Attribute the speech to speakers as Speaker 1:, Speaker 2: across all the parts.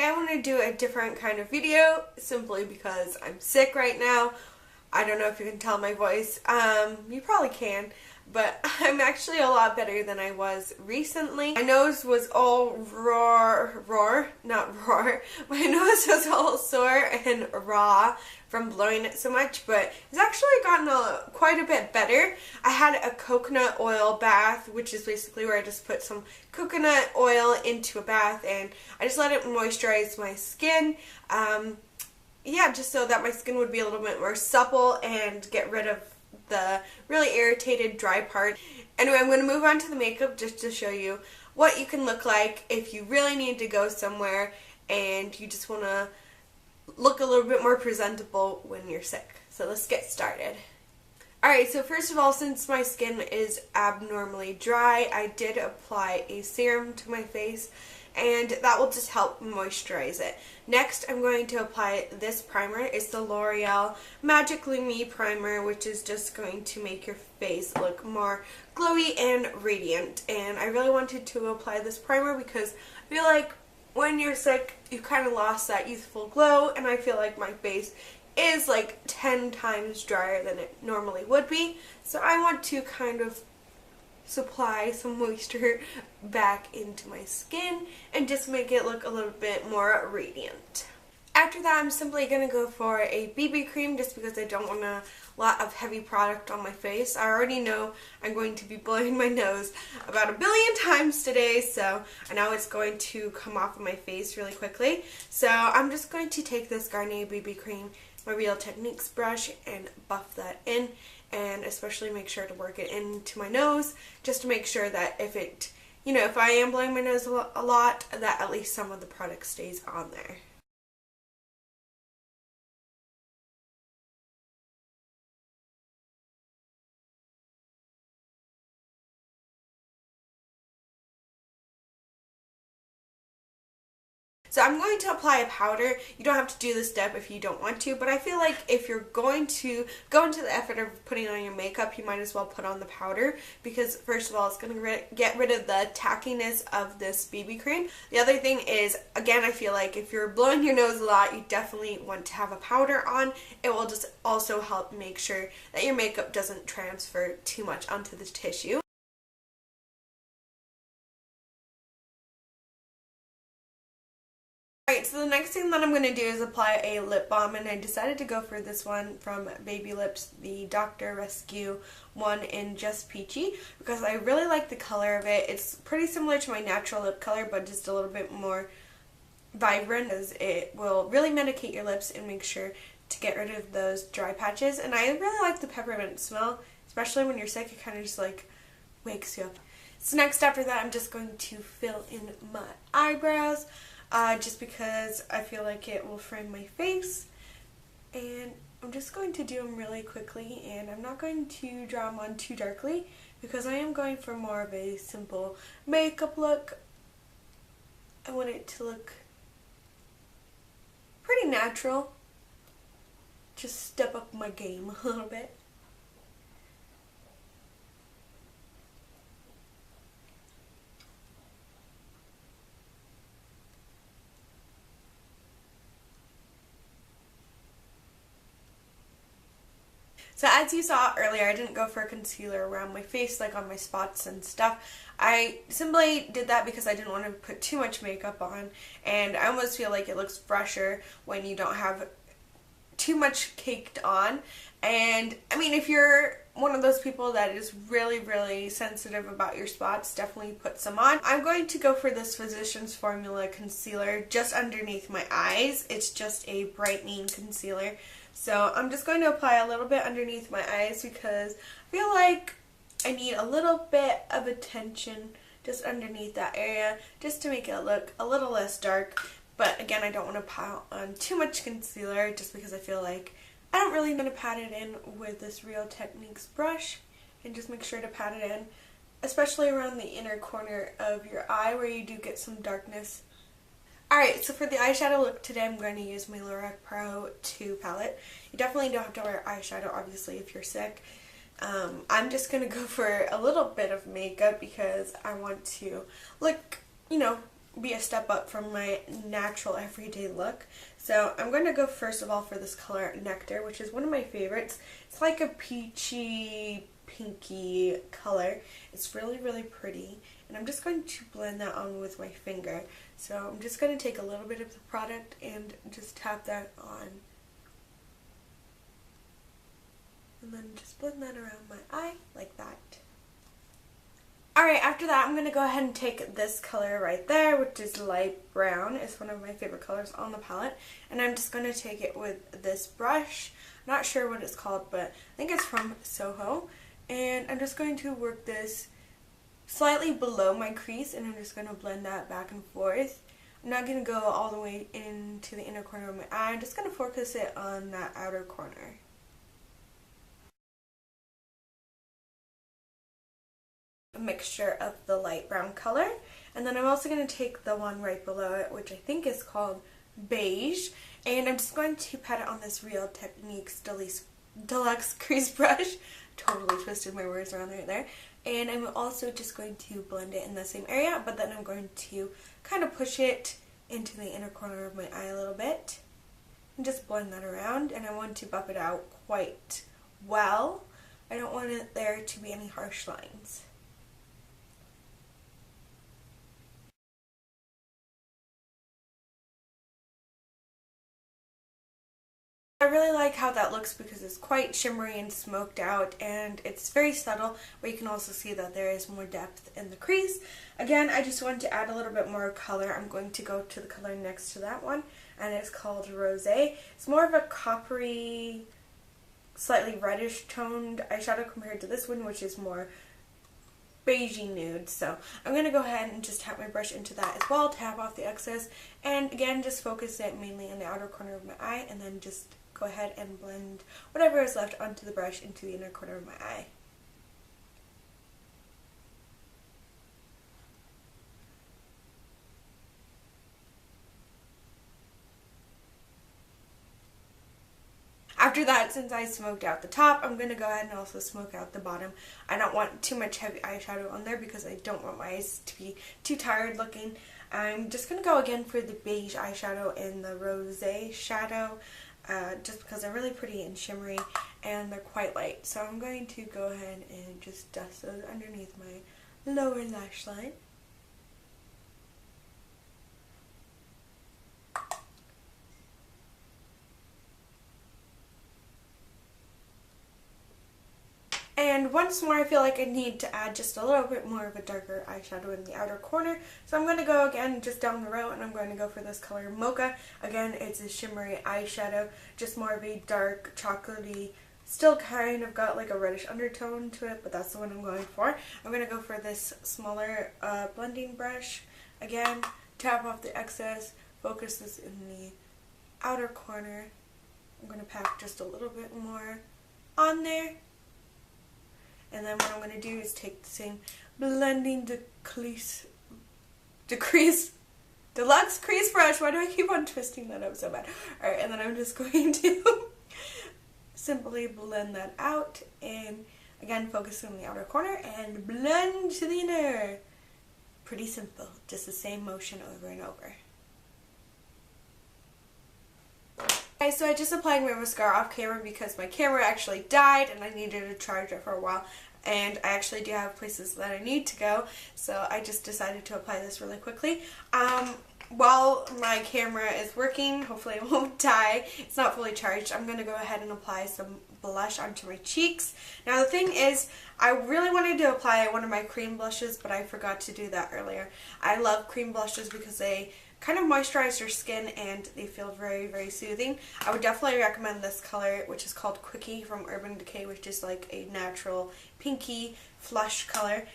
Speaker 1: today I want to do a different kind of video simply because I'm sick right now. I don't know if you can tell my voice. You probably can, but I'm actually a lot better than I was recently. My nose was all not raw. My nose was all sore and raw from blowing it so much, but it's actually gotten quite a bit better. I had a coconut oil bath, which is basically where I just put some coconut oil into a bath and I just let it moisturize my skin. Yeah, just so that my skin would be a little bit more supple and get rid of the really irritated dry part. Anyway, I'm going to move on to the makeup just to show you what you can look like if you really need to go somewhere and you just want to look a little bit more presentable when you're sick. So let's get started. Alright, so first of all, since my skin is abnormally dry, I did apply a serum to my face and that will just help moisturize it. Next, I'm going to apply this primer. It's the L'Oreal Magically Me Primer, which is just going to make your face look more glowy and radiant. And I really wanted to apply this primer because I feel like when you're sick, you kind of lost that youthful glow, and I feel like my face is like 10 times drier than it normally would be. So I want to kind of supply some moisture back into my skin and just make it look a little bit more radiant. After that, I'm simply going to go for a BB cream just because I don't want a lot of heavy product on my face. I already know I'm going to be blowing my nose about 1 billion times today, so I know it's going to come off of my face really quickly. So I'm just going to take this Garnier BB Cream, my Real Techniques brush, and buff that in, and especially make sure to work it into my nose just to make sure that if I am blowing my nose a lot, that at least some of the product stays on there. So I'm going to apply a powder. You don't have to do this step if you don't want to, but I feel like if you're going to go into the effort of putting on your makeup, you might as well put on the powder because first of all, it's going to get rid of the tackiness of this BB cream. The other thing is, again, I feel like if you're blowing your nose a lot, you definitely want to have a powder on. It will just also help make sure that your makeup doesn't transfer too much onto the tissue. Alright, so the next thing that I'm going to do is apply a lip balm, and I decided to go for this one from Baby Lips, the Dr. Rescue one in Just Peachy, because I really like the color of it. It's pretty similar to my natural lip color, but just a little bit more vibrant, as it will really medicate your lips and make sure to get rid of those dry patches. And I really like the peppermint smell, especially when you're sick. It kind of just like wakes you up. So next, after that, I'm just going to fill in my eyebrows. Just because I feel like it will frame my face, and I'm just going to do them really quickly, and I'm not going to draw them on too darkly because I am going for more of a simple makeup look. I want it to look pretty natural, just step up my game a little bit. So as you saw earlier, I didn't go for a concealer around my face, like on my spots and stuff. I simply did that because I didn't want to put too much makeup on, and I almost feel like it looks fresher when you don't have too much caked on. And I mean, if you're one of those people that is really, really sensitive about your spots, definitely put some on. I'm going to go for this Physicians Formula concealer just underneath my eyes. It's just a brightening concealer. So I'm just going to apply a little bit underneath my eyes because I feel like I need a little bit of attention just underneath that area just to make it look a little less dark. But again, I don't want to pile on too much concealer just because I feel like I don't really want to pat it in with this Real Techniques brush, and just make sure to pat it in, especially around the inner corner of your eye where you do get some darkness. Alright, so for the eyeshadow look today, I'm going to use my Lorac Pro 2 palette. You definitely don't have to wear eyeshadow, obviously, if you're sick. I'm just going to go for a little bit of makeup because I want to look, be a step up from my natural everyday look. So I'm going to go first of all for this color Nectar, which is one of my favorites. It's like a peachy, pinky color. It's really, really pretty. And I'm just going to blend that on with my finger. So I'm just going to take a little bit of the product and just tap that on. And then just blend that around my eye like that. Alright, after that I'm going to go ahead and take this color right there, which is light brown. It's one of my favorite colors on the palette. And I'm just going to take it with this brush. I'm not sure what it's called, but I think it's from xoxo. And I'm just going to work this slightly below my crease, and I'm just going to blend that back and forth. I'm not going to go all the way into the inner corner of my eye. I'm just going to focus it on that outer corner. A mixture of the light brown color, and then I'm also going to take the one right below it, which I think is called Beige, and I'm just going to pat it on this Real Techniques Deluxe Crease Brush. Totally twisted my words around right there. And I'm also just going to blend it in the same area, but then I'm going to kind of push it into the inner corner of my eye a little bit and just blend that around. And I want to buff it out quite well. I don't want there to be any harsh lines. I really like how that looks because it's quite shimmery and smoked out, and it's very subtle, but you can also see that there is more depth in the crease. Again, I just wanted to add a little bit more color. I'm going to go to the color next to that one, and it's called Rosé. It's more of a coppery, slightly reddish toned eyeshadow compared to this one, which is more beigey nude. So I'm going to go ahead and just tap my brush into that as well, tap off the excess, and again just focus it mainly in the outer corner of my eye, and then just go ahead and blend whatever is left onto the brush into the inner corner of my eye. After that, since I smoked out the top, I'm going to go ahead and also smoke out the bottom. I don't want too much heavy eyeshadow on there because I don't want my eyes to be too tired looking. I'm just going to go again for the beige eyeshadow in the Rosé shadow. Just because they're really pretty and shimmery and they're quite light. So I'm going to go ahead and just dust those underneath my lower lash line. And once more, I feel like I need to add just a little bit more of a darker eyeshadow in the outer corner. So I'm going to go again just down the row, and I'm going to go for this color Mocha. Again, it's a shimmery eyeshadow, just more of a dark chocolatey, still kind of got like a reddish undertone to it, but that's the one I'm going for. I'm going to go for this smaller blending brush. Again, tap off the excess, focus this in the outer corner. I'm going to pack just a little bit more on there. And then what I'm going to do is take the same blending deluxe crease brush. Why do I keep on twisting that up so bad? Alright, and then I'm just going to simply blend that out. And again, focus on the outer corner and blend to the inner. Pretty simple. Just the same motion over and over. Okay, so I just applied my mascara off camera because my camera actually died and I needed to charge it for a while, and I actually do have places that I need to go, so I just decided to apply this really quickly. While my camera is working, hopefully it won't die, it's not fully charged, I'm going to go ahead and apply some blush onto my cheeks. Now the thing is, I really wanted to apply one of my cream blushes, but I forgot to do that earlier. I love cream blushes because they kind of moisturize your skin and they feel very, very soothing. I would definitely recommend this color, which is called Quickie from Urban Decay, which is like a natural pinky flush color.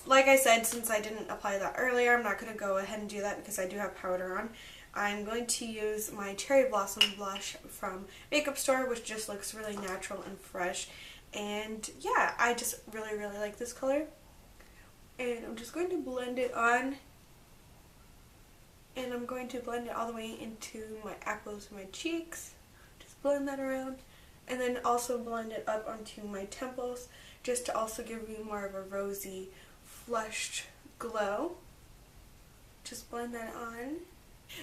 Speaker 1: Like I said, since I didn't apply that earlier, I'm not going to go ahead and do that because I do have powder on. I'm going to use my Cherry Blossom blush from Makeup Store, which just looks really natural and fresh. And yeah, I just really, really like this color. And I'm just going to blend it on. And I'm going to blend it all the way into my apples of my cheeks. Just blend that around. And then also blend it up onto my temples, just to also give me more of a rosy, flushed glow. just blend that on.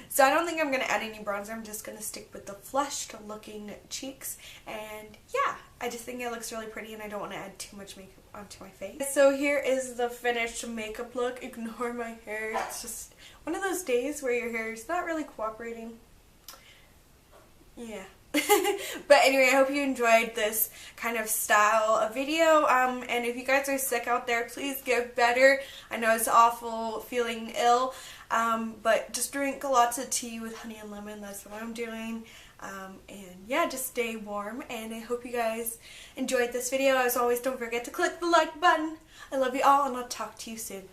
Speaker 1: So I don't think I'm going to add any bronzer. I'm just going to stick with the flushed looking cheeks. And yeah, I just think it looks really pretty and I don't want to add too much makeup onto my face. So here is the finished makeup look. Ignore my hair. It's just one of those days where your hair is not really cooperating. Yeah. But anyway, I hope you enjoyed this kind of style of video, and if you guys are sick out there, please get better. I know it's awful feeling ill, but just drink lots of tea with honey and lemon. That's what I'm doing, and yeah, just stay warm, and I hope you guys enjoyed this video. As always, don't forget to click the like button. I love you all, and I'll talk to you soon.